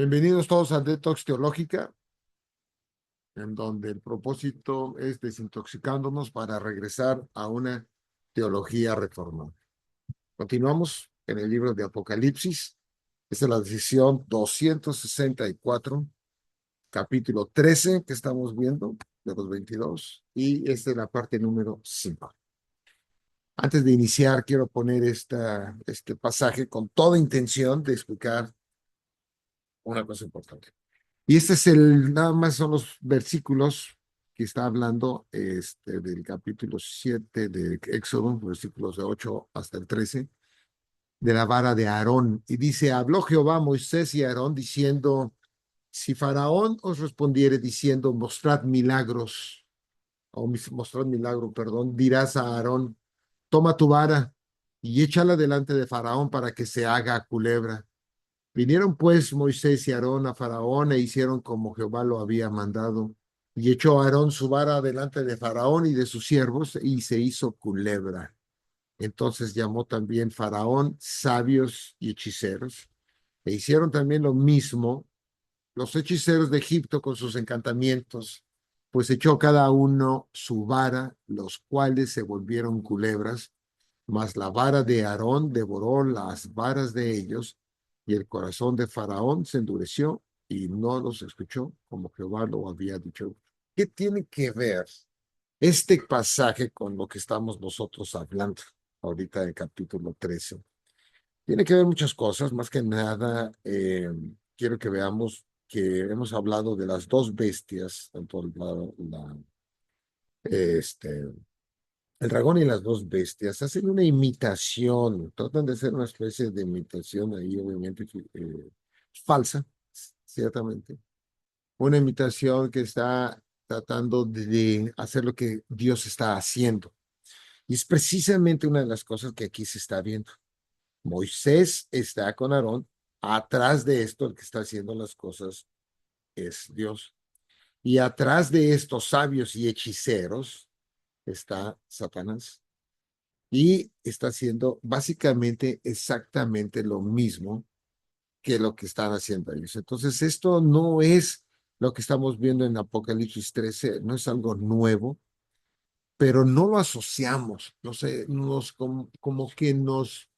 Bienvenidos todos a Detox Teológica, en donde el propósito es desintoxicándonos para regresar a una teología reformada. Continuamos en el libro de Apocalipsis. Esta es la decisión 264, capítulo 13 que estamos viendo, de los 22, y esta es la parte número 5. Antes de iniciar, quiero poner este pasaje con toda intención de explicar una cosa importante. Y este es nada más son los versículos que está hablando del capítulo 7 de Éxodo, versículos de 8 hasta el 13, de la vara de Aarón. Y dice, habló Jehová a Moisés y a Aarón diciendo, si Faraón os respondiere diciendo, mostrad milagros, mostrad milagro, perdón, dirás a Aarón, toma tu vara y échala delante de Faraón para que se haga culebra. Vinieron pues Moisés y Aarón a Faraón e hicieron como Jehová lo había mandado. Y echó Aarón su vara delante de Faraón y de sus siervos y se hizo culebra. Entonces llamó también Faraón sabios y hechiceros. E hicieron también lo mismo los hechiceros de Egipto con sus encantamientos, pues echó cada uno su vara, los cuales se volvieron culebras, mas la vara de Aarón devoró las varas de ellos, y el corazón de Faraón se endureció y no los escuchó como Jehová lo había dicho. ¿Qué tiene que ver este pasaje con lo que estamos nosotros hablando ahorita del capítulo 13? Tiene que ver muchas cosas, más que nada, quiero que veamos que hemos hablado de las dos bestias, tanto este, el dragón y las dos bestias hacen una imitación, tratan de hacer una especie de imitación ahí, obviamente, falsa, ciertamente. Una imitación que está tratando de hacer lo que Dios está haciendo. Y es precisamente una de las cosas que aquí se está viendo. Moisés está con Aarón. Atrás de esto, el que está haciendo las cosas es Dios. Y atrás de estos sabios y hechiceros está Satanás. Y está haciendo básicamente exactamente lo mismo que lo que están haciendo ellos. Entonces, esto no es lo que estamos viendo en Apocalipsis 13, no es algo nuevo, pero no lo asociamos, no sé, como que nos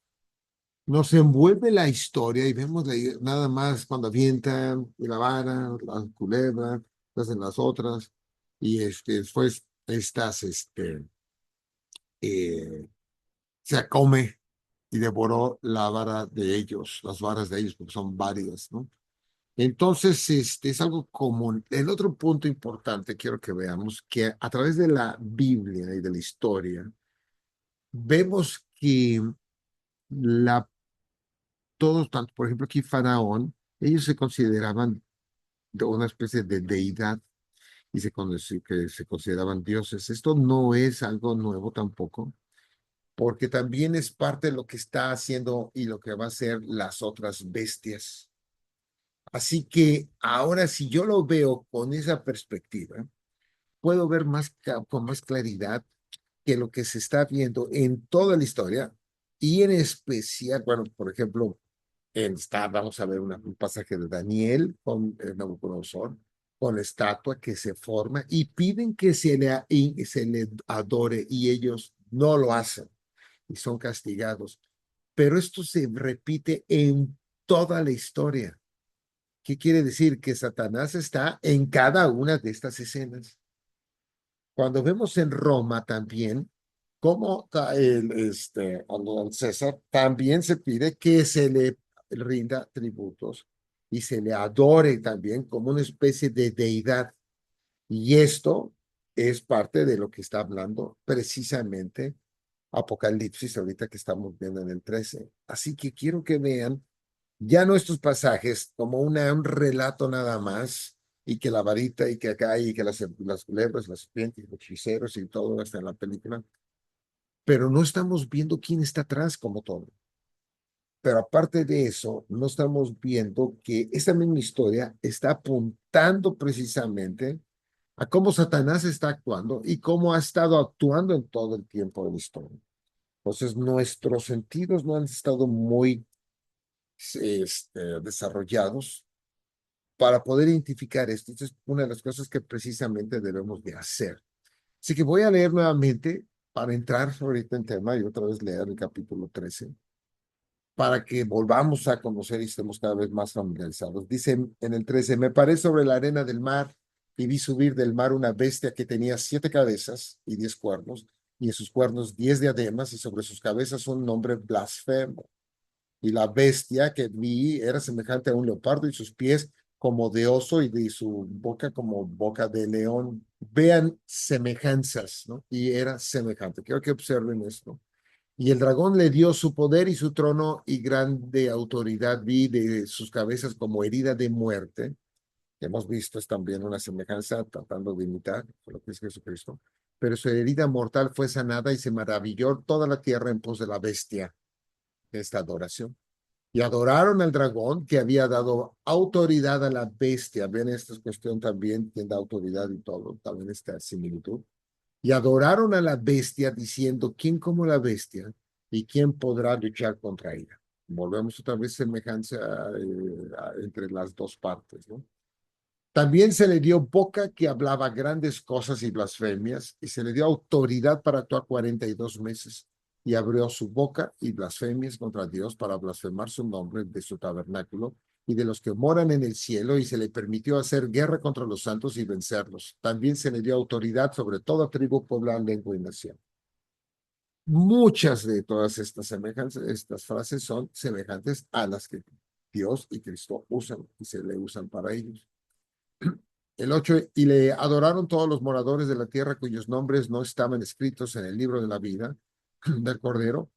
envuelve la historia y vemos nada más cuando avientan y la vara, la culebra, hacen las otras, y después eh, se come y devoró la vara de ellos, las varas de ellos, porque son varias, ¿no? Entonces, es algo común. El otro punto importante quiero que veamos que a través de la Biblia y de la historia, vemos que la, todos, tanto, por ejemplo, aquí Faraón, ellos se consideraban de una especie de deidad y que se consideraban dioses. Esto no es algo nuevo tampoco, porque también es parte de lo que está haciendo y lo que va a hacer las otras bestias. Así que ahora si yo lo veo con esa perspectiva, puedo ver con más claridad que lo que se está viendo en toda la historia y en especial, bueno, por ejemplo, vamos a ver un pasaje de Daniel con Nabucodonosor, con la estatua que se forma y piden que se le adore y ellos no lo hacen y son castigados. Pero esto se repite en toda la historia. ¿Qué quiere decir? Que Satanás está en cada una de estas escenas. Cuando vemos en Roma también, como al César, también se pide que se le rinda tributos y se le adore también como una especie de deidad. Y esto es parte de lo que está hablando precisamente Apocalipsis, ahorita que estamos viendo en el 13. Así que quiero que vean ya no estos pasajes como un relato nada más, y que la varita y que acá y que las culebras, las serpientes, los hechiceros y todo está en la película, pero no estamos viendo quién está atrás como todo. Pero aparte de eso, no estamos viendo que esta misma historia está apuntando precisamente a cómo Satanás está actuando y cómo ha estado actuando en todo el tiempo de la historia. Entonces, nuestros sentidos no han estado muy desarrollados para poder identificar esto. Esto es una de las cosas que precisamente debemos de hacer. Así que voy a leer nuevamente para entrar ahorita en tema y otra vez leer el capítulo 13 para que volvamos a conocer y estemos cada vez más familiarizados. Dice en el 13, me paré sobre la arena del mar y vi subir del mar una bestia que tenía 7 cabezas y 10 cuernos, y en sus cuernos 10 diademas, y sobre sus cabezas un nombre blasfemo. Y la bestia que vi era semejante a un leopardo y sus pies como de oso y de su boca como boca de león. Vean semejanzas, ¿no? Y era semejante. Quiero que observen esto. Y el dragón le dio su poder y su trono y grande autoridad. Vi de sus cabezas como herida de muerte. Que hemos visto es también una semejanza tratando de imitar lo que es Jesucristo. Pero su herida mortal fue sanada y se maravilló toda la tierra en pos de la bestia de esta adoración. Y adoraron al dragón que había dado autoridad a la bestia. Ven, esta es cuestión también, quien da autoridad y todo, también esta similitud. Y adoraron a la bestia diciendo, ¿quién como la bestia? ¿Y quién podrá luchar contra ella? Volvemos otra vez semejanza entre las dos partes, ¿no? También se le dio boca que hablaba grandes cosas y blasfemias, y se le dio autoridad para actuar 42 meses, y abrió su boca y blasfemias contra Dios para blasfemar su nombre de su tabernáculo y de los que moran en el cielo, y se le permitió hacer guerra contra los santos y vencerlos. También se le dio autoridad sobre toda tribu, pueblo, lengua y nación. Muchas de todas estas semejanzas, estas frases son semejantes a las que Dios y Cristo usan y se le usan para ellos. El 8, y le adoraron todos los moradores de la tierra cuyos nombres no estaban escritos en el libro de la vida del Cordero,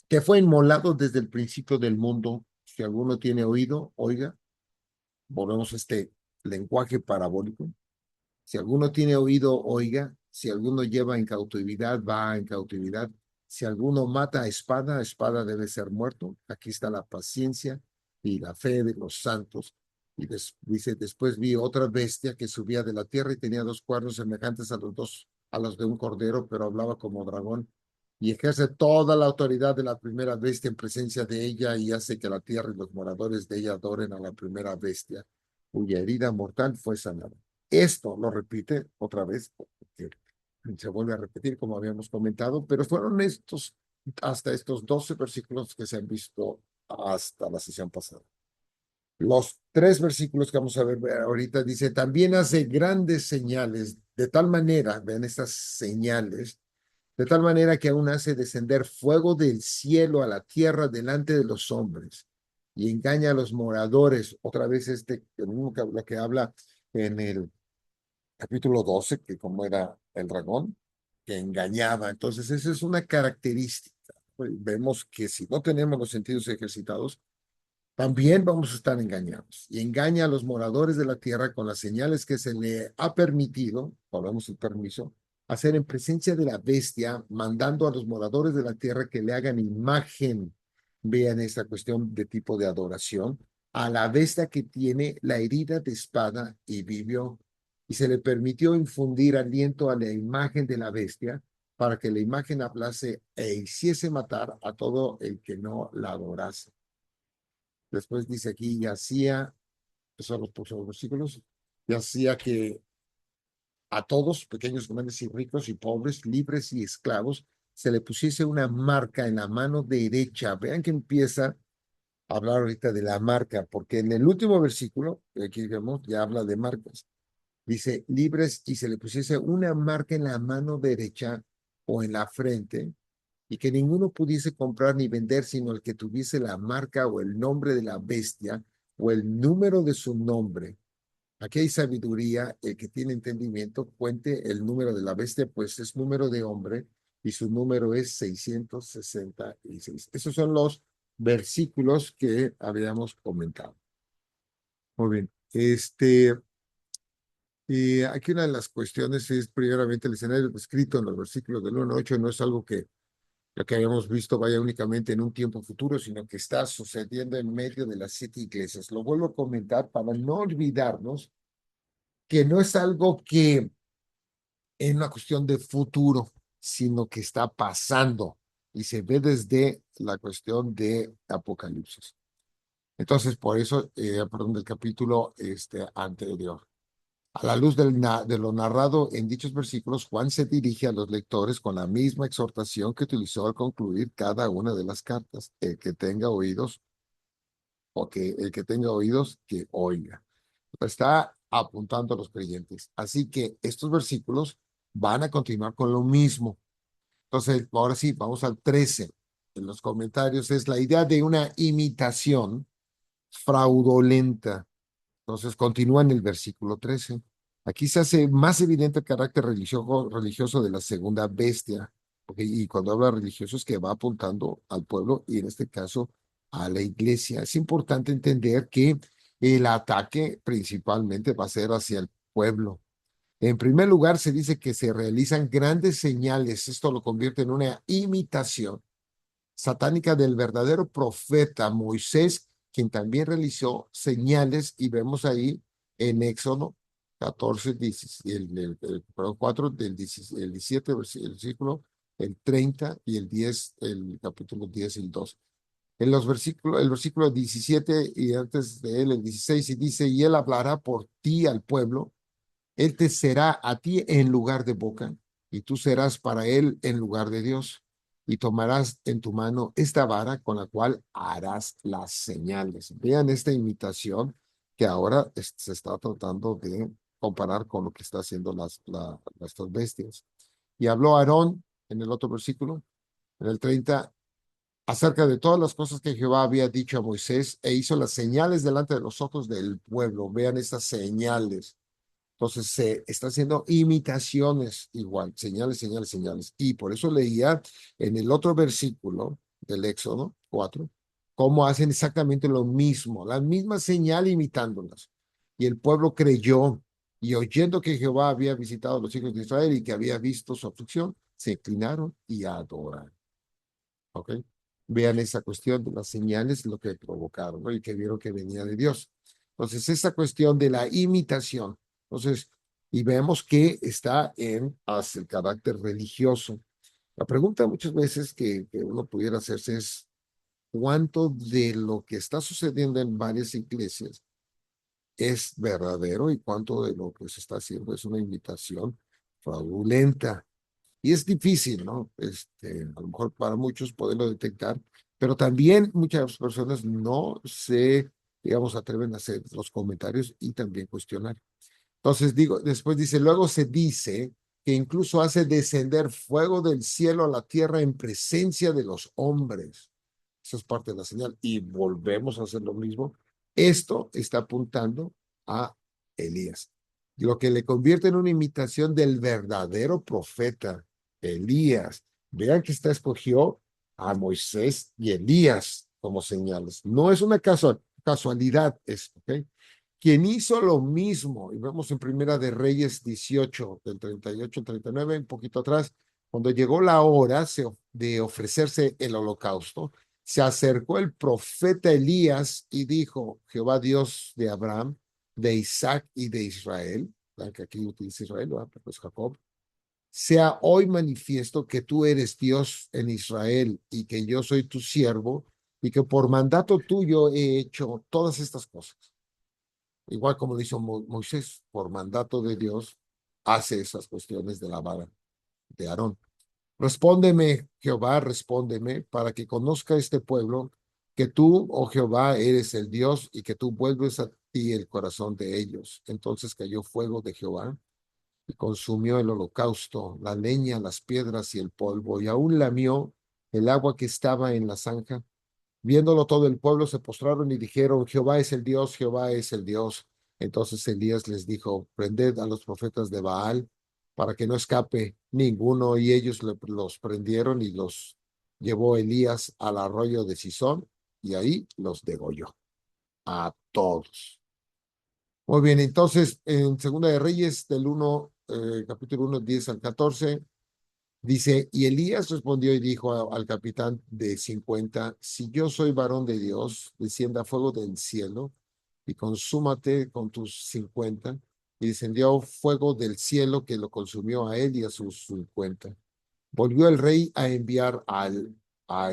que fue inmolado desde el principio del mundo. Si alguno tiene oído, oiga. Volvemos a este lenguaje parabólico. Si alguno tiene oído, oiga. Si alguno lleva en cautividad, va en cautividad. Si alguno mata a espada debe ser muerto. Aquí está la paciencia y la fe de los santos. Y dice, después vi otra bestia que subía de la tierra y tenía 2 cuernos semejantes a los de un cordero, pero hablaba como dragón. Y ejerce toda la autoridad de la primera bestia en presencia de ella y hace que la tierra y los moradores de ella adoren a la primera bestia, cuya herida mortal fue sanada. Esto lo repite otra vez, porque se vuelve a repetir como habíamos comentado, pero fueron hasta estos 12 versículos que se han visto hasta la sesión pasada. Los 3 versículos que vamos a ver ahorita dice, también hace grandes señales, de tal manera, ven estas señales, de tal manera que aún hace descender fuego del cielo a la tierra delante de los hombres y engaña a los moradores. Otra vez el mismo lo que habla en el capítulo 12, que como era el dragón, que engañaba. Entonces, esa es una característica. Vemos que si no tenemos los sentidos ejercitados, también vamos a estar engañados. Y engaña a los moradores de la tierra con las señales que se le ha permitido, volvemos el permiso, hacer en presencia de la bestia, mandando a los moradores de la tierra que le hagan imagen. Vean esta cuestión de tipo de adoración a la bestia que tiene la herida de espada y vivió. Y se le permitió infundir aliento a la imagen de la bestia para que la imagen hablase e hiciese matar a todo el que no la adorase. Después dice aquí, y hacía, esos son los próximos versículos, y hacía que a todos, pequeños, grandes y ricos y pobres, libres y esclavos, se le pusiese una marca en la mano derecha. Vean que empieza a hablar ahorita de la marca, porque en el último versículo, que aquí vemos, ya habla de marcas. Dice, libres y se le pusiese una marca en la mano derecha o en la frente, y que ninguno pudiese comprar ni vender, sino el que tuviese la marca o el nombre de la bestia o el número de su nombre. Aquí hay sabiduría, el que tiene entendimiento, cuente el número de la bestia, pues es número de hombre y su número es 666. Esos son los versículos que habíamos comentado. Muy bien. Aquí una de las cuestiones es primeramente el escenario descrito en los versículos del 1 al 8 no es algo que lo que habíamos visto vaya únicamente en un tiempo futuro, sino que está sucediendo en medio de las 7 iglesias. Lo vuelvo a comentar para no olvidarnos que no es algo que es una cuestión de futuro, sino que está pasando y se ve desde la cuestión de Apocalipsis. Entonces, por eso, perdón, del capítulo anterior. A la luz de lo narrado en dichos versículos, Juan se dirige a los lectores con la misma exhortación que utilizó al concluir cada una de las cartas. El que tenga oídos, el que tenga oídos, que oiga. Está apuntando a los creyentes. Así que estos versículos van a continuar con lo mismo. Entonces, ahora sí, vamos al 13. En los comentarios es la idea de una imitación fraudulenta. Entonces, continúa en el versículo 13. Aquí se hace más evidente el carácter religioso de la segunda bestia. Y cuando habla religioso es que va apuntando al pueblo y en este caso a la iglesia. Es importante entender que el ataque principalmente va a ser hacia el pueblo. En primer lugar, se dice que se realizan grandes señales. Esto lo convierte en una imitación satánica del verdadero profeta Moisés, quien también realizó señales, y vemos ahí en Éxodo 14, 17, perdón, 4, el 17 versículo, el 30 y el 10, el capítulo 10 y el 2. En los versículos, el versículo 17 y antes de él el 16, y dice, y él hablará por ti al pueblo, él te será a ti en lugar de boca, y tú serás para él en lugar de Dios. Y tomarás en tu mano esta vara con la cual harás las señales. Vean esta imitación que ahora se está tratando de comparar con lo que está haciendo las dos bestias. Y habló Aarón en el otro versículo, en el 30, acerca de todas las cosas que Jehová había dicho a Moisés e hizo las señales delante de los ojos del pueblo. Vean estas señales. Entonces se está haciendo imitaciones igual, señales, señales, señales. Y por eso leía en el otro versículo del Éxodo 4, cómo hacen exactamente lo mismo, la misma señal imitándolas. Y el pueblo creyó y oyendo que Jehová había visitado a los hijos de Israel y que había visto su aflicción, se inclinaron y adoraron. ¿Ok? Vean esa cuestión de las señales, lo que provocaron, ¿no? Y que vieron que venía de Dios. Entonces, esa cuestión de la imitación. Entonces, y vemos que está en hacia el carácter religioso. La pregunta muchas veces que uno pudiera hacerse es, ¿cuánto de lo que está sucediendo en varias iglesias es verdadero y cuánto de lo que se está haciendo es una imitación fraudulenta? Y es difícil, ¿no? A lo mejor para muchos poderlo detectar, pero también muchas personas no se, digamos, atreven a hacer los comentarios y también cuestionar. Entonces digo, después dice, luego se dice que incluso hace descender fuego del cielo a la tierra en presencia de los hombres. Eso es parte de la señal. Y volvemos a hacer lo mismo. Esto está apuntando a Elías, lo que le convierte en una imitación del verdadero profeta, Elías. Vean que escogió a Moisés y Elías como señales. No es una casualidad esto, ¿ok? Quien hizo lo mismo, y vemos en Primera de Reyes 18, del 38 al 39, un poquito atrás, cuando llegó la hora de ofrecerse el holocausto, se acercó el profeta Elías y dijo, Jehová Dios de Abraham, de Isaac y de Israel, que aquí utiliza Israel, pues Jacob, sea hoy manifiesto que tú eres Dios en Israel y que yo soy tu siervo y que por mandato tuyo he hecho todas estas cosas. Igual como lo hizo Moisés, por mandato de Dios, hace esas cuestiones de la vara de Aarón. Respóndeme, Jehová, respóndeme, para que conozca este pueblo que tú, oh Jehová, eres el Dios y que tú vuelves a ti el corazón de ellos. Entonces cayó fuego de Jehová y consumió el holocausto, la leña, las piedras y el polvo, y aún lamió el agua que estaba en la zanja. Viéndolo todo el pueblo se postraron y dijeron, Jehová es el Dios, Jehová es el Dios. Entonces Elías les dijo, prended a los profetas de Baal para que no escape ninguno. Y ellos los prendieron y los llevó Elías al arroyo de Sison y ahí los degolló a todos. Muy bien, entonces en Segunda de Reyes del 1, capítulo 1, 10 al 14. Dice, y Elías respondió y dijo al capitán de 50, si yo soy varón de Dios, descienda fuego del cielo y consúmate con tus 50. Y descendió fuego del cielo que lo consumió a él y a sus 50. Volvió el rey a enviar a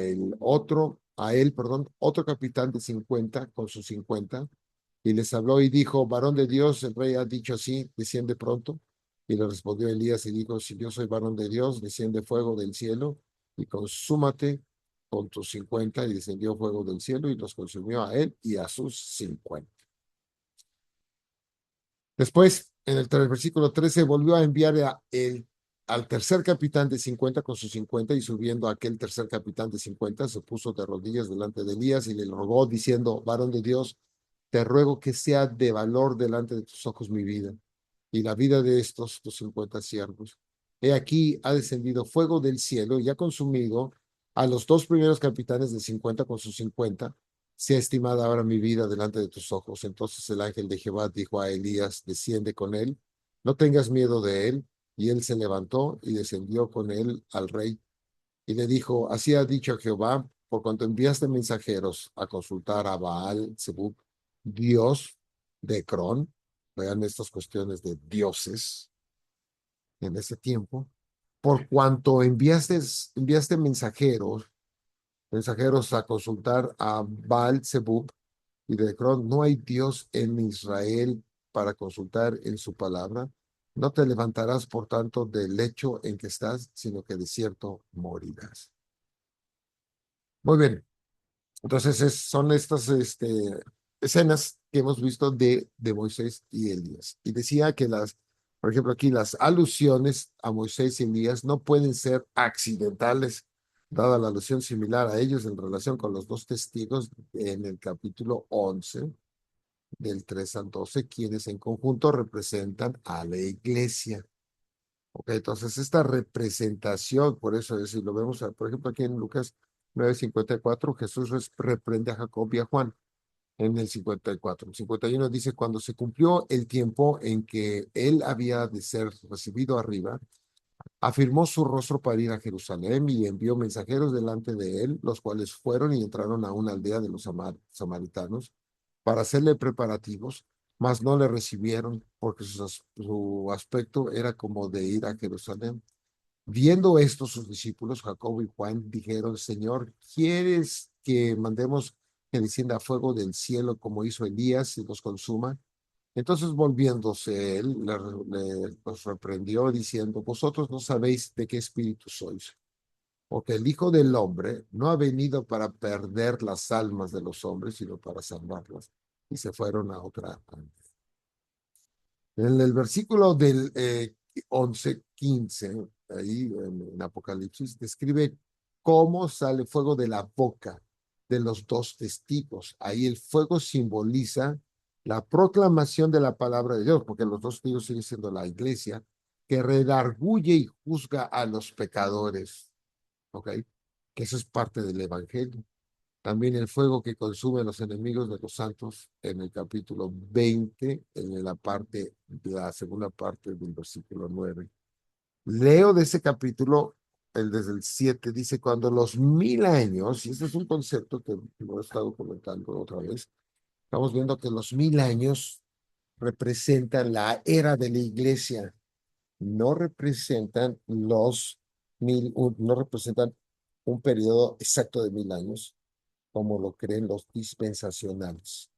el otro a él, perdón, otro capitán de 50 con sus 50, y les habló y dijo, varón de Dios, el rey ha dicho así, desciende pronto. Y le respondió Elías y dijo, si yo soy varón de Dios, desciende fuego del cielo y consúmate con tus 50. Y descendió fuego del cielo y los consumió a él y a sus 50. Después, en el versículo 13, volvió a enviar al tercer capitán de 50 con sus 50, y subiendo aquel tercer capitán de 50 se puso de rodillas delante de Elías y le rogó diciendo, varón de Dios, te ruego que sea de valor delante de tus ojos mi vida y la vida de estos tus 50 siervos. He aquí ha descendido fuego del cielo y ha consumido a los dos primeros capitanes de 50 con sus 50. Sea estimada ahora mi vida delante de tus ojos. Entonces el ángel de Jehová dijo a Elías, desciende con él, no tengas miedo de él. Y él se levantó y descendió con él al rey. Y le dijo, así ha dicho Jehová, por cuanto enviaste mensajeros a consultar a Baal Zebub, Dios de Ecrón. Vean estas cuestiones de dioses en ese tiempo. Por cuanto enviaste mensajeros a consultar a Baal Zebub y de Ecrón, no hay Dios en Israel para consultar en su palabra. No te levantarás, por tanto, del lecho en que estás, sino que de cierto morirás. Muy bien. Entonces son estas escenas que hemos visto de Moisés y Elías. Y decía que por ejemplo, aquí las alusiones a Moisés y Elías no pueden ser accidentales, dada la alusión similar a ellos en relación con los dos testigos en el capítulo 11, del 3 al 12, quienes en conjunto representan a la iglesia. Ok, entonces esta representación, por eso es, si lo vemos, por ejemplo, aquí en Lucas 9:54, Jesús reprende a Jacob y a Juan en el 54. El 51 dice, cuando se cumplió el tiempo en que él había de ser recibido arriba, afirmó su rostro para ir a Jerusalén y envió mensajeros delante de él, los cuales fueron y entraron a una aldea de los samaritanos para hacerle preparativos, mas no le recibieron porque su aspecto era como de ir a Jerusalén. Viendo esto, sus discípulos, Jacobo y Juan, dijeron, Señor, ¿quieres que mandemos que descienda fuego del cielo como hizo Elías y los consuma? Entonces, volviéndose él, los reprendió diciendo, vosotros no sabéis de qué espíritu sois, porque el Hijo del Hombre no ha venido para perder las almas de los hombres, sino para salvarlas. Y se fueron a otra. En el versículo del 11:15, ahí en Apocalipsis, describe cómo sale fuego de la boca de los dos testigos. Ahí el fuego simboliza la proclamación de la palabra de Dios, porque los dos testigos siguen siendo la iglesia, que redarguye y juzga a los pecadores, ¿ok? Que eso es parte del evangelio. También el fuego que consume a los enemigos de los santos en el capítulo 20, en la segunda parte del versículo 9. Leo de ese capítulo, desde el 7, dice, cuando los 1000 años, y este es un concepto que lo he estado comentando otra vez, estamos viendo que los 1000 años representan la era de la iglesia, no representan no representan un periodo exacto de 1000 años, como lo creen los dispensacionales,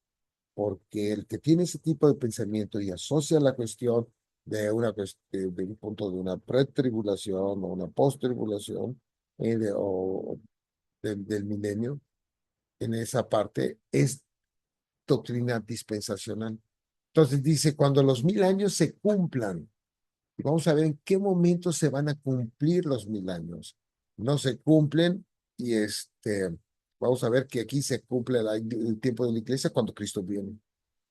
porque el que tiene ese tipo de pensamiento y asocia la cuestión de un punto de una pretribulación o una posttribulación o del milenio, en esa parte es doctrina dispensacional. Entonces dice, cuando los 1000 años se cumplan, y vamos a ver en qué momento se van a cumplir los 1000 años. No se cumplen y vamos a ver que aquí se cumple el tiempo de la iglesia cuando Cristo viene.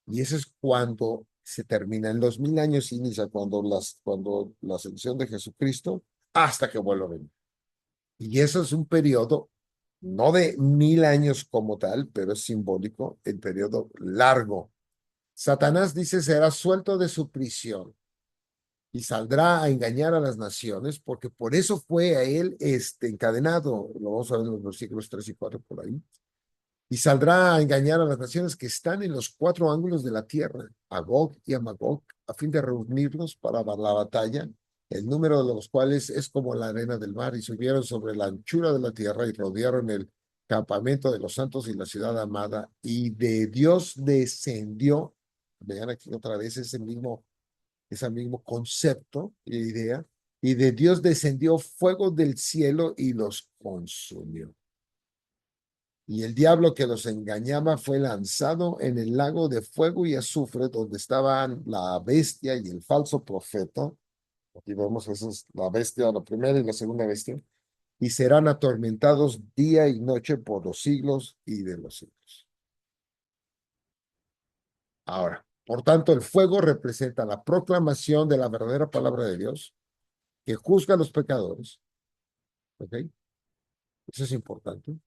Y eso es cuando se terminan los 1000 años, inicia cuando la ascensión de Jesucristo hasta que vuelva a venir. Y eso es un periodo, no de 1000 años como tal, pero es simbólico, el periodo largo. Satanás dice será suelto de su prisión y saldrá a engañar a las naciones, porque por eso fue a él encadenado, lo vamos a ver en los versículos 3 y 4 por ahí, y saldrá a engañar a las naciones que están en los cuatro ángulos de la tierra, a Gog y a Magog, a fin de reunirlos para la batalla, el número de los cuales es como la arena del mar, y subieron sobre la anchura de la tierra y rodearon el campamento de los santos y la ciudad amada, y de Dios descendió, vean aquí otra vez ese mismo concepto y idea, y de Dios descendió fuego del cielo y los consumió. Y el diablo que los engañaba fue lanzado en el lago de fuego y azufre, donde estaban la bestia y el falso profeta. Aquí vemos, esa es la bestia, la primera y la segunda bestia. Y serán atormentados día y noche por los siglos y de los siglos. Ahora, por tanto, el fuego representa la proclamación de la verdadera palabra de Dios, que juzga a los pecadores. ¿Ok? Eso es importante.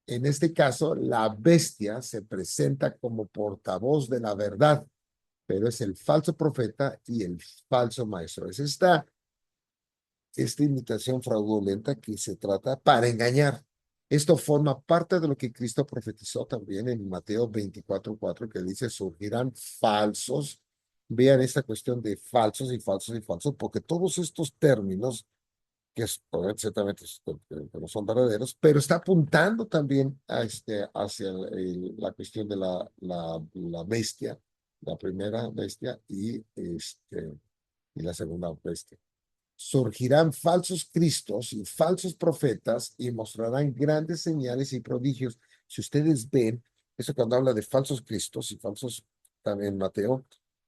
En este caso, la bestia se presenta como portavoz de la verdad, pero es el falso profeta y el falso maestro. Es esta imitación fraudulenta que se trata para engañar. Esto forma parte de lo que Cristo profetizó también en Mateo 24:4, que dice, surgirán falsos. Vean esta cuestión de falsos y falsos y falsos, porque todos estos términos que ciertamente que no son verdaderos, pero está apuntando también hacia la cuestión de la bestia, la primera bestia y la segunda bestia. Surgirán falsos cristos y falsos profetas y mostrarán grandes señales y prodigios. Si ustedes ven, eso cuando habla de falsos cristos y falsos, también Mateo,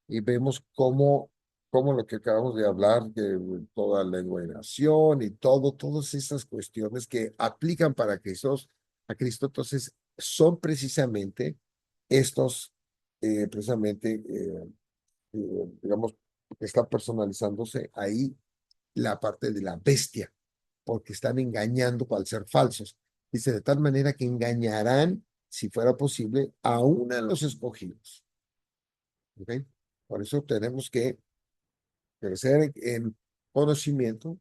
y vemos cómo lo que acabamos de hablar, de toda lengua y nación y todas esas cuestiones que aplican para Cristo, a Cristo, entonces son precisamente estos, digamos, que está personalizándose ahí la parte de la bestia, porque están engañando al ser falsos. Dice, de tal manera que engañarán, si fuera posible, aún a los escogidos. ¿Ok? Por eso tenemos que crecer en conocimiento,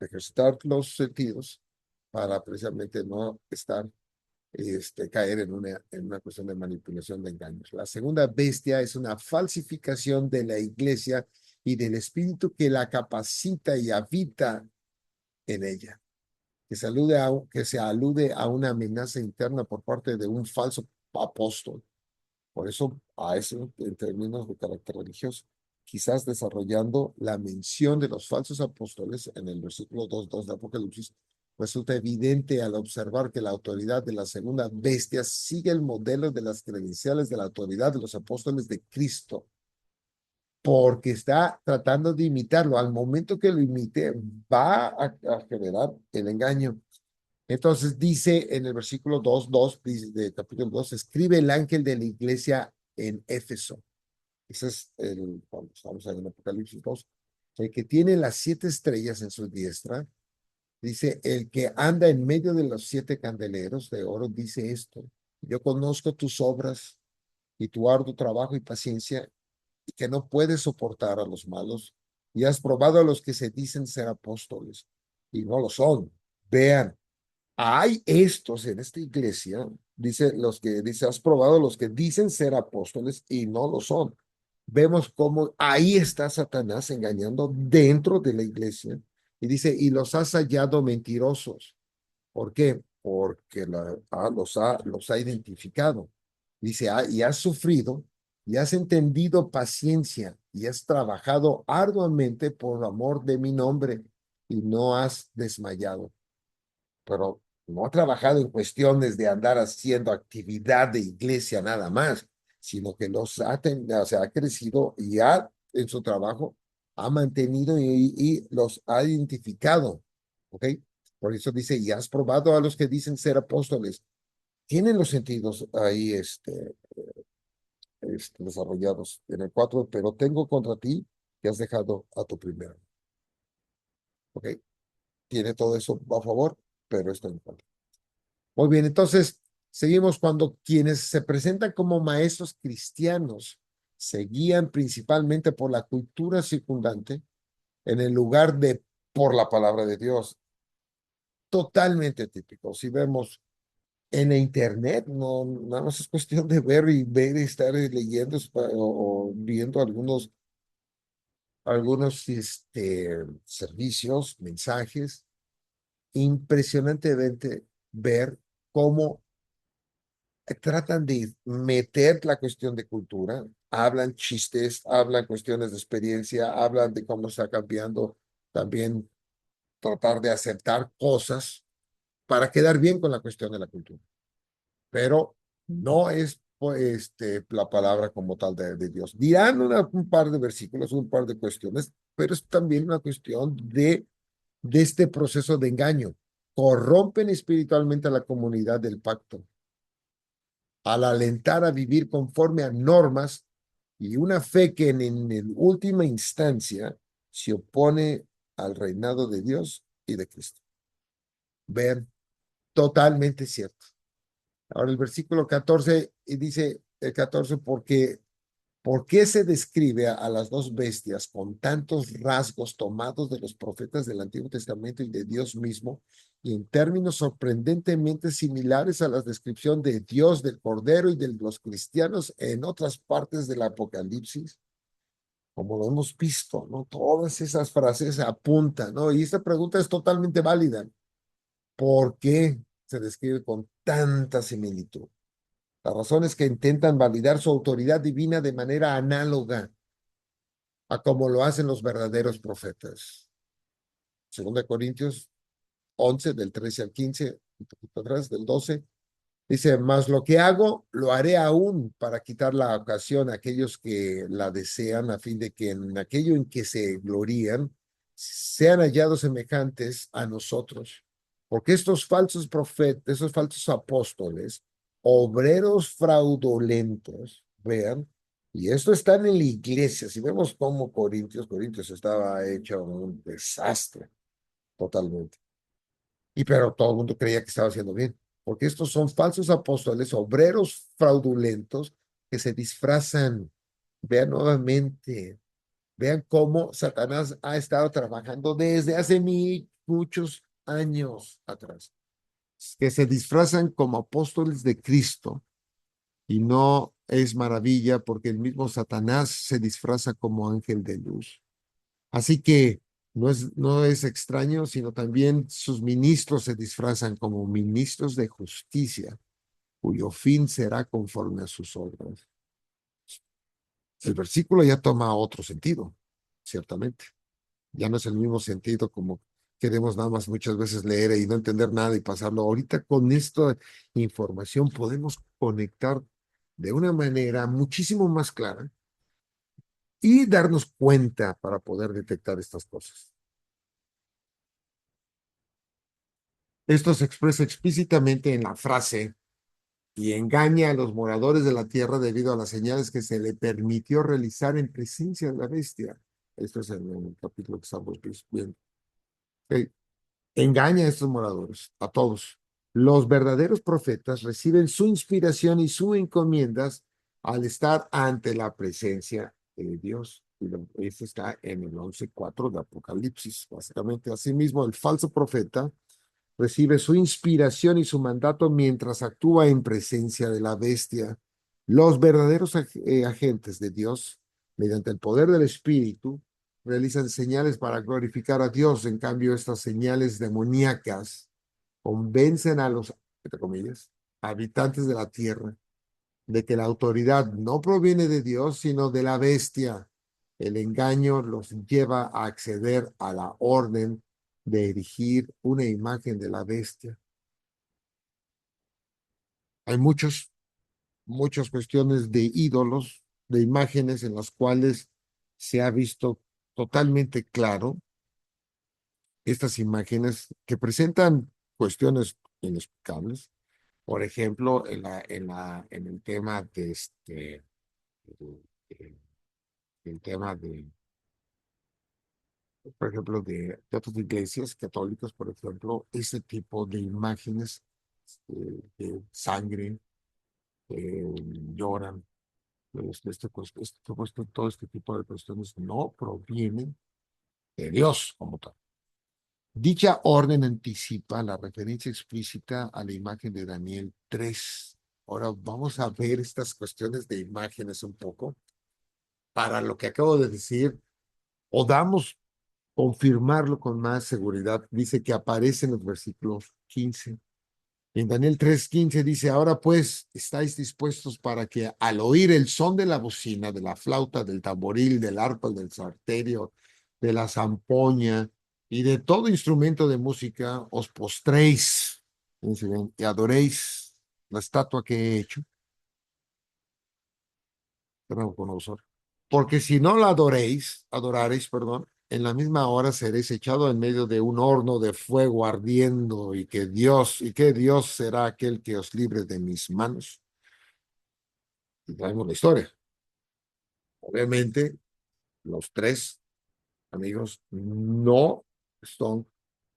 ejercitar los sentidos para precisamente no caer en una cuestión de manipulación de engaños. La segunda bestia es una falsificación de la iglesia y del espíritu que la capacita y habita en ella, que se alude a una amenaza interna por parte de un falso apóstol. Por eso, a eso en términos de carácter religioso, quizás desarrollando la mención de los falsos apóstoles en el versículo 2:2 de Apocalipsis, resulta evidente al observar que la autoridad de la segunda bestia sigue el modelo de las credenciales de la autoridad de los apóstoles de Cristo, porque está tratando de imitarlo. Al momento que lo imite, va a generar el engaño. Entonces dice en el versículo 2:2 de capítulo 2, escribe el ángel de la iglesia en Éfeso. Ese es cuando estamos ahí en Apocalipsis 2. El que tiene las 7 estrellas en su diestra, dice, el que anda en medio de los 7 candeleros de oro, dice esto, yo conozco tus obras y tu arduo trabajo y paciencia, y que no puedes soportar a los malos, y has probado a los que se dicen ser apóstoles, y no lo son. Vean, hay estos en esta iglesia, dice, has probado los que dicen ser apóstoles y no lo son. Vemos cómo ahí está Satanás engañando dentro de la iglesia y dice, y los has hallado mentirosos. ¿Por qué? Porque los ha identificado. Dice, y has sufrido y has entendido paciencia y has trabajado arduamente por amor de mi nombre y no has desmayado, pero no ha trabajado en cuestiones de andar haciendo actividad de iglesia nada más, sino que o sea, ha crecido y en su trabajo ha mantenido y los ha identificado. ¿Ok? Por eso dice, y has probado a los que dicen ser apóstoles. Tienen los sentidos ahí desarrollados en el 4, pero tengo contra ti que has dejado a tu primero. ¿Ok? Tiene todo eso a favor, pero esto en contra. Muy bien, entonces seguimos cuando quienes se presentan como maestros cristianos se guían principalmente por la cultura circundante en el lugar de por la palabra de Dios. Totalmente típico. Si vemos en la internet, no, nada más es cuestión de ver y estar leyendo o viendo algunos servicios, mensajes. Impresionantemente ver cómo tratan de meter la cuestión de cultura, hablan chistes, hablan cuestiones de experiencia, hablan de cómo está cambiando también tratar de aceptar cosas para quedar bien con la cuestión de la cultura. Pero no es la palabra como tal de Dios. Dirán un par de versículos, un par de cuestiones, pero es también una cuestión de este proceso de engaño. Corrompen espiritualmente a la comunidad del pacto al alentar a vivir conforme a normas y una fe que en última instancia se opone al reinado de Dios y de Cristo. Vean, totalmente cierto. Ahora el versículo 14 y dice el 14, ¿por qué se describe a las dos bestias con tantos rasgos tomados de los profetas del Antiguo Testamento y de Dios mismo, y en términos sorprendentemente similares a la descripción de Dios, del Cordero y de los cristianos en otras partes del Apocalipsis? Como lo hemos visto, ¿no? Todas esas frases apuntan, ¿no? Y esta pregunta es totalmente válida. ¿Por qué se describe con tanta similitud? La razón es que intentan validar su autoridad divina de manera análoga a como lo hacen los verdaderos profetas. Segunda Corintios 11, del 13 al 15, un poquito atrás, del 12, dice, mas lo que hago, lo haré aún para quitar la ocasión a aquellos que la desean, a fin de que en aquello en que se glorían, sean hallados semejantes a nosotros. Porque estos falsos profetas, esos falsos apóstoles, obreros fraudulentos, vean, y esto está en la iglesia, si vemos cómo Corintios estaba hecho un desastre totalmente. Y pero todo el mundo creía que estaba haciendo bien, porque estos son falsos apóstoles, obreros fraudulentos que se disfrazan. Vean nuevamente, vean cómo Satanás ha estado trabajando desde hace muchos años atrás, que se disfrazan como apóstoles de Cristo y no es maravilla porque el mismo Satanás se disfraza como ángel de luz. Así que no es extraño, sino también sus ministros se disfrazan como ministros de justicia, cuyo fin será conforme a sus obras. El versículo ya toma otro sentido, ciertamente. Ya no es el mismo sentido como queremos nada más muchas veces leer y no entender nada y pasarlo. Ahorita con esta información podemos conectar de una manera muchísimo más clara y darnos cuenta para poder detectar estas cosas. Esto se expresa explícitamente en la frase y engaña a los moradores de la tierra debido a las señales que se le permitió realizar en presencia de la bestia. Esto es en el capítulo que estamos viendo. Ok. Engaña a estos moradores, a todos. Los verdaderos profetas reciben su inspiración y sus encomiendas al estar ante la presencia de Dios. Esto está en el 11:4 de Apocalipsis. Básicamente, asimismo, el falso profeta recibe su inspiración y su mandato mientras actúa en presencia de la bestia. Los verdaderos agentes de Dios, mediante el poder del Espíritu, realizan señales para glorificar a Dios. En cambio, estas señales demoníacas convencen a los, entre comillas, habitantes de la tierra de que la autoridad no proviene de Dios, sino de la bestia. El engaño los lleva a acceder a la orden de erigir una imagen de la bestia. Hay muchas cuestiones de ídolos, de imágenes en las cuales se ha visto totalmente claro estas imágenes que presentan cuestiones inexplicables. Por ejemplo, en el tema el- el tema por ejemplo, de otras iglesias católicas, por ejemplo, ese tipo de imágenes de sangre, lloran, todo este tipo de cuestiones no provienen de Dios como tal. Dicha orden anticipa la referencia explícita a la imagen de Daniel 3. Ahora vamos a ver estas cuestiones de imágenes un poco para lo que acabo de decir, podamos confirmarlo con más seguridad. Dice que aparece en los versículos 15 En Daniel 3:15 dice, ahora pues estáis dispuestos para que al oír el son de la bocina, de la flauta, del tamboril, del arpa, del salterio, de la zampoña y de todo instrumento de música, os postréis, fíjense bien, y adoréis la estatua que he hecho, Nabucodonosor. Porque si no la adoraréis, perdón, en la misma hora seréis echado en medio de un horno de fuego ardiendo y que Dios será aquel que os libre de mis manos. Y traemos la historia. Obviamente, los tres amigos no son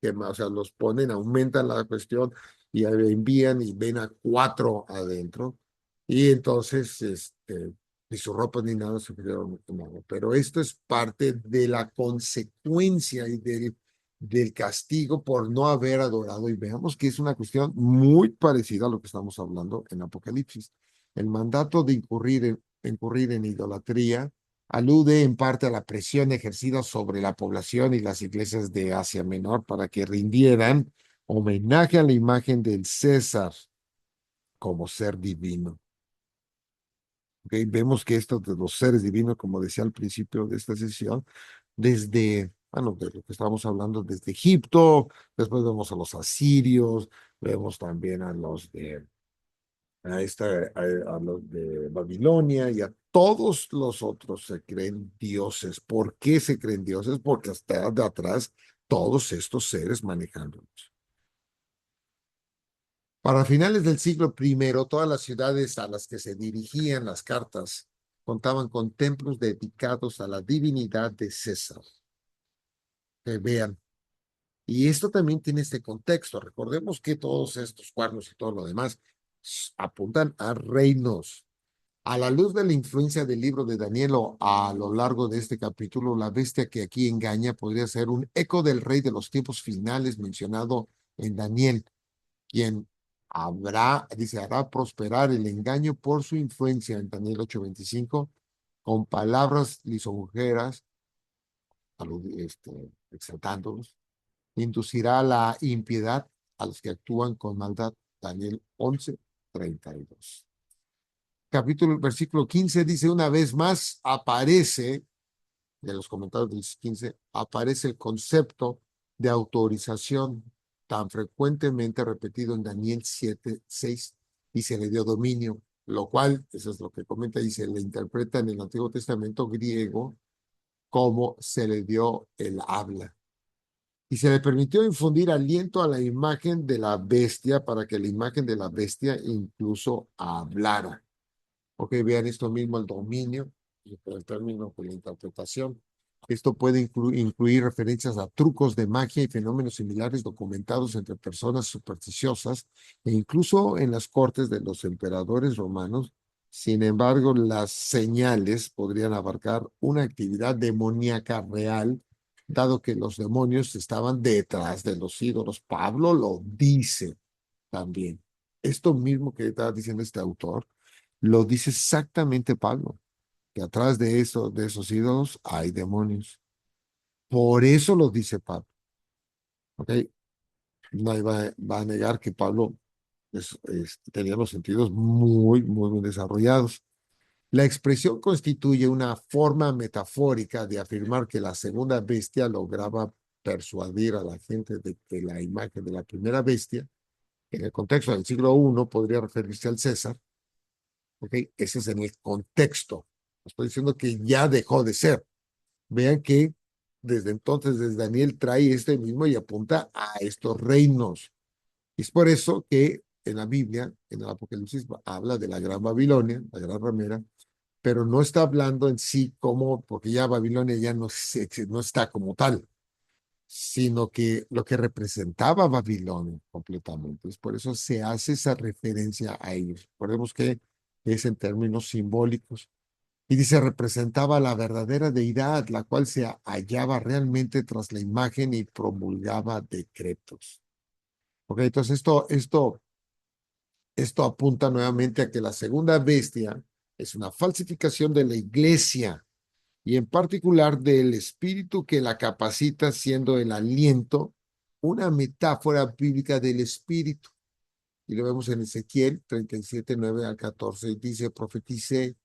o sea, los ponen, aumentan la cuestión y envían y ven a cuatro adentro y entonces ni su ropa ni nada se pudieron tomar. Pero esto es parte de la consecuencia y del castigo por no haber adorado, y veamos que es una cuestión muy parecida a lo que estamos hablando en Apocalipsis. El mandato de incurrir en idolatría alude en parte a la presión ejercida sobre la población y las iglesias de Asia Menor para que rindieran homenaje a la imagen del César como ser divino. ¿Okay? Vemos que esto de los seres divinos, como decía al principio de esta sesión, bueno, de lo que estábamos hablando, desde Egipto, después vemos a los asirios, vemos también a los de Babilonia y a todos los otros se creen dioses. ¿Por qué se creen dioses? Porque hasta de atrás todos estos seres manejándolos. Para finales del siglo primero, todas las ciudades a las que se dirigían las cartas contaban con templos dedicados a la divinidad de César. Que vean. Y esto también tiene este contexto. Recordemos que todos estos cuernos y todo lo demás apuntan a reinos. A la luz de la influencia del libro de Daniel a lo largo de este capítulo, la bestia que aquí engaña podría ser un eco del rey de los tiempos finales mencionado en Daniel, quien hará prosperar el engaño por su influencia en Daniel 8:25, con palabras lisonjeras, exaltándolos, inducirá la impiedad a los que actúan con maldad. Daniel 11:32. Versículo 15 dice, una vez más aparece, de los comentarios del 15, aparece el concepto de autorización tan frecuentemente repetido en Daniel 7:6 y se le dio dominio, lo cual, eso es lo que comenta y se le interpreta en el Antiguo Testamento griego como se le dio el habla. Y se le permitió infundir aliento a la imagen de la bestia para que la imagen de la bestia incluso hablara. Ok, vean esto mismo, el dominio, el término de la interpretación. Esto puede incluir referencias a trucos de magia y fenómenos similares documentados entre personas supersticiosas e incluso en las cortes de los emperadores romanos. Sin embargo, las señales podrían abarcar una actividad demoníaca real, dado que los demonios estaban detrás de los ídolos. Pablo lo dice también. Esto mismo que estaba diciendo este autor lo dice exactamente Pablo, que atrás de eso, de esos ídolos hay demonios. Por eso lo dice Pablo. ¿Ok? Nadie va a negar que Pablo tenía los sentidos muy desarrollados. La expresión constituye una forma metafórica de afirmar que la segunda bestia lograba persuadir a la gente de que la imagen de la primera bestia, en el contexto del siglo I, podría referirse al César. ¿Ok? Ese es en el contexto. Estoy diciendo que ya dejó de ser. Vean que desde entonces, desde Daniel trae este mismo y apunta a estos reinos. Y es por eso que en la Biblia, en el Apocalipsis, habla de la Gran Babilonia, la Gran Ramera, pero no está hablando en sí como, porque ya Babilonia ya no está como tal, sino que lo que representaba Babilonia completamente. Es por eso se hace esa referencia a ellos. Recordemos que es en términos simbólicos. Y dice, representaba la verdadera deidad, la cual se hallaba realmente tras la imagen y promulgaba decretos. Ok, entonces esto apunta nuevamente a que la segunda bestia es una falsificación de la iglesia y en particular del espíritu que la capacita, siendo el aliento una metáfora bíblica del espíritu. Y lo vemos en Ezequiel 37, 9 al 14. Dice, profeticé,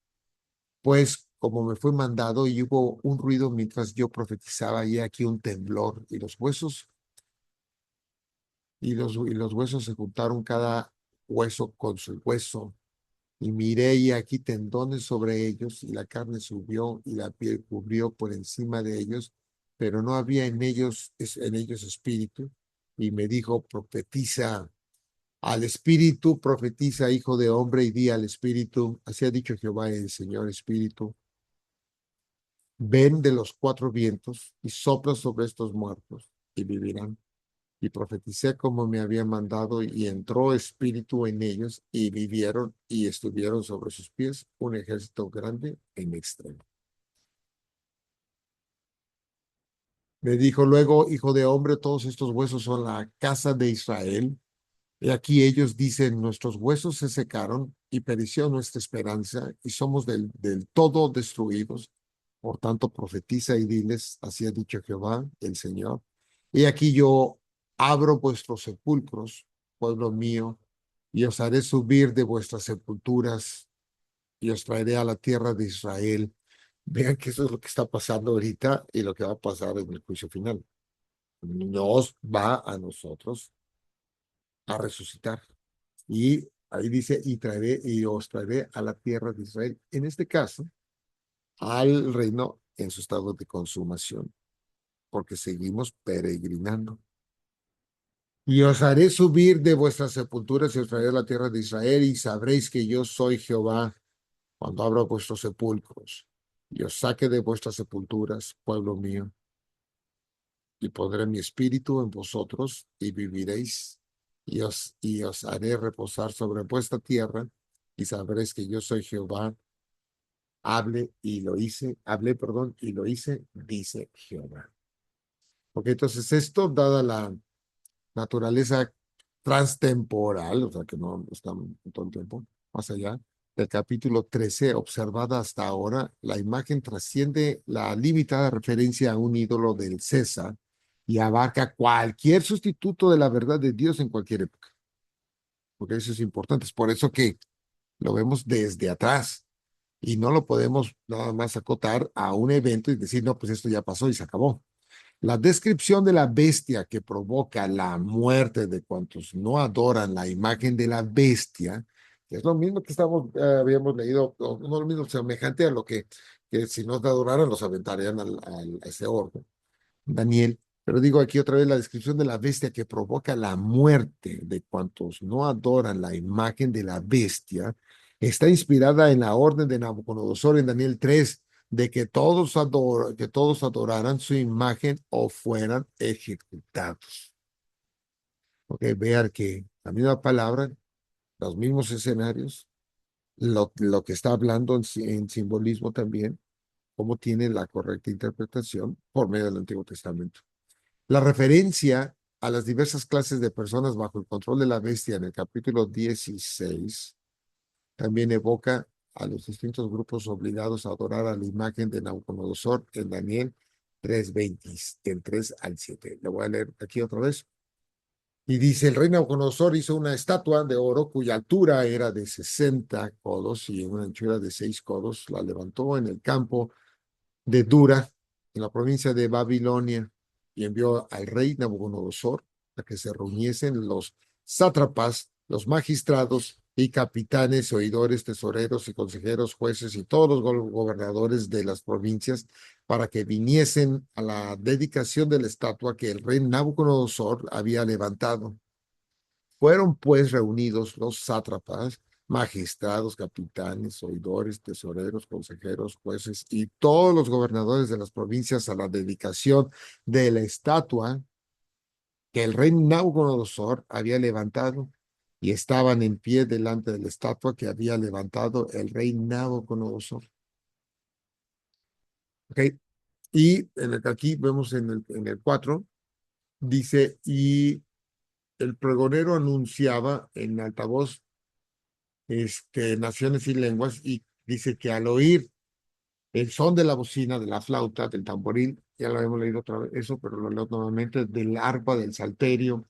pues como me fue mandado y hubo un ruido mientras yo profetizaba y aquí un temblor y los huesos y los huesos se juntaron cada hueso con su hueso. Y miré y aquí tendones sobre ellos, y la carne subió y la piel cubrió por encima de ellos, pero no había en ellos espíritu. Y me dijo, profetiza al espíritu, profetiza, hijo de hombre, y di al espíritu, así ha dicho Jehová el Señor Espíritu, ven de los cuatro vientos y sopla sobre estos muertos y vivirán. Y profeticé como me había mandado, y entró espíritu en ellos, y vivieron, y estuvieron sobre sus pies un ejército grande en extremo. Me dijo luego, hijo de hombre, todos estos huesos son la casa de Israel. Y aquí ellos dicen, nuestros huesos se secaron y pereció nuestra esperanza, y somos del todo destruidos. Por tanto, profetiza y diles, así ha dicho Jehová, el Señor. Y aquí yo abro vuestros sepulcros, pueblo mío, y os haré subir de vuestras sepulturas, y os traeré a la tierra de Israel. Vean que eso es lo que está pasando ahorita y lo que va a pasar en el juicio final. Nos va a nosotros a resucitar. Y ahí dice, y os traeré a la tierra de Israel. En este caso, al reino en su estado de consumación, porque seguimos peregrinando. Y os haré subir de vuestras sepulturas y os traeré a la tierra de Israel, y sabréis que yo soy Jehová cuando abro vuestros sepulcros y os saque de vuestras sepulturas, pueblo mío, y pondré mi espíritu en vosotros y viviréis, y os haré reposar sobre vuestra tierra, y sabréis que yo soy Jehová. Hablé, perdón, y lo hice, dice Jehová. Ok, entonces esto, dada la naturaleza transtemporal, o sea que no está todo el tiempo, más allá del capítulo 13, observada hasta ahora, la imagen trasciende la limitada referencia a un ídolo del César y abarca cualquier sustituto de la verdad de Dios en cualquier época, porque eso es importante. Es por eso que lo vemos desde atrás y no lo podemos nada más acotar a un evento y decir, no, pues esto ya pasó y se acabó. La descripción de la bestia que provoca la muerte de cuantos no adoran la imagen de la bestia, que es lo mismo que habíamos leído, no lo mismo, semejante a lo que si no te adoraran los aventarían a ese horno, Daniel. Pero digo aquí otra vez la descripción de la bestia que provoca la muerte de cuantos no adoran la imagen de la bestia, está inspirada en la orden de Nabucodonosor en Daniel 3 de que todos adoraran su imagen o fueran ejecutados. Ok, vean que la misma palabra, los mismos escenarios, lo que está hablando en simbolismo también, cómo tiene la correcta interpretación por medio del Antiguo Testamento. La referencia a las diversas clases de personas bajo el control de la bestia en el capítulo 16 también evoca a los distintos grupos obligados a adorar a la imagen de Nabucodonosor en Daniel 3:20, del 3 al 7. Le voy a leer aquí otra vez. Y dice, el rey Nabucodonosor hizo una estatua de oro cuya altura era de 60 codos y una anchura de 6 codos. La levantó en el campo de Dura, en la provincia de Babilonia, y envió al rey Nabucodonosor a que se reuniesen los sátrapas, los magistrados y capitanes, oidores, tesoreros y consejeros, jueces y todos los gobernadores de las provincias para que viniesen a la dedicación de la estatua que el rey Nabucodonosor había levantado. Fueron pues reunidos los sátrapas, magistrados, capitanes, oidores, tesoreros, consejeros, jueces y todos los gobernadores de las provincias a la dedicación de la estatua que el rey Nabucodonosor había levantado, y estaban en pie delante de la estatua que había levantado el rey Nabucodonosor. ¿Ok? Y aquí vemos en el 4, dice, y el pregonero anunciaba en altavoz naciones y lenguas, y dice que al oír el son de la bocina, de la flauta, del tamboril, ya lo hemos leído otra vez eso, pero lo leo nuevamente, del arpa, del salterio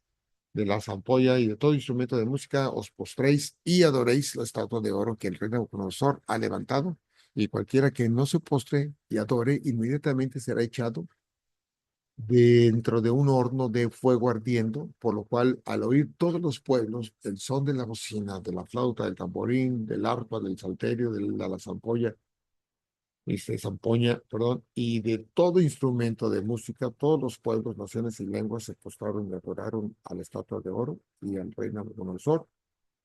de la zampolla y de todo instrumento de música, os postréis y adoréis la estatua de oro que el rey Nabucodonosor ha levantado, y cualquiera que no se postre y adore, inmediatamente será echado dentro de un horno de fuego ardiendo, por lo cual al oír todos los pueblos el son de la bocina, de la flauta, del tamborín, del arpa, del salterio, de la zampolla, zampoña, perdón, y de todo instrumento de música, todos los pueblos, naciones y lenguas se postraron y adoraron a la estatua de oro y al rey Nabucodonosor,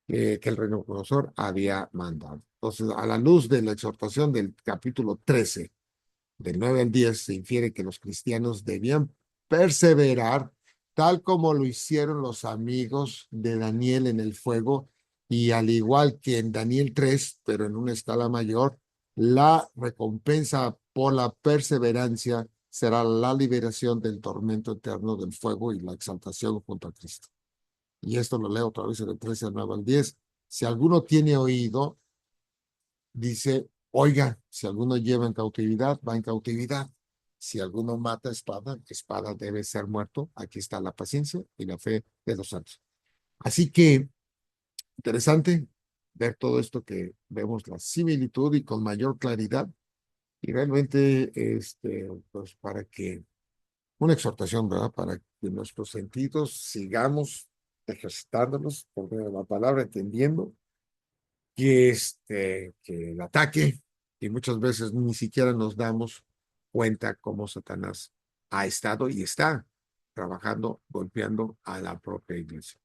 que el rey Nabucodonosor había mandado. Entonces, a la luz de la exhortación del capítulo 13, del 9 al 10, se infiere que los cristianos debían perseverar, tal como lo hicieron los amigos de Daniel en el fuego, y al igual que en Daniel 3, pero en una escala mayor, la recompensa por la perseverancia será la liberación del tormento eterno del fuego y la exaltación junto a Cristo. Y esto lo leo otra vez en el 13 al 9 al 10. Si alguno tiene oído, dice, oiga, si alguno lleva en cautividad, va en cautividad. Si alguno mata espada, espada debe ser muerto. Aquí está la paciencia y la fe de los santos. Así que interesante ver todo esto, que vemos la similitud y con mayor claridad, y realmente pues para que una exhortación, ¿verdad? Para que nuestros sentidos sigamos ejercitándolos por medio de la palabra, entendiendo que el ataque, y muchas veces ni siquiera nos damos cuenta cómo Satanás ha estado y está trabajando, golpeando a la propia iglesia.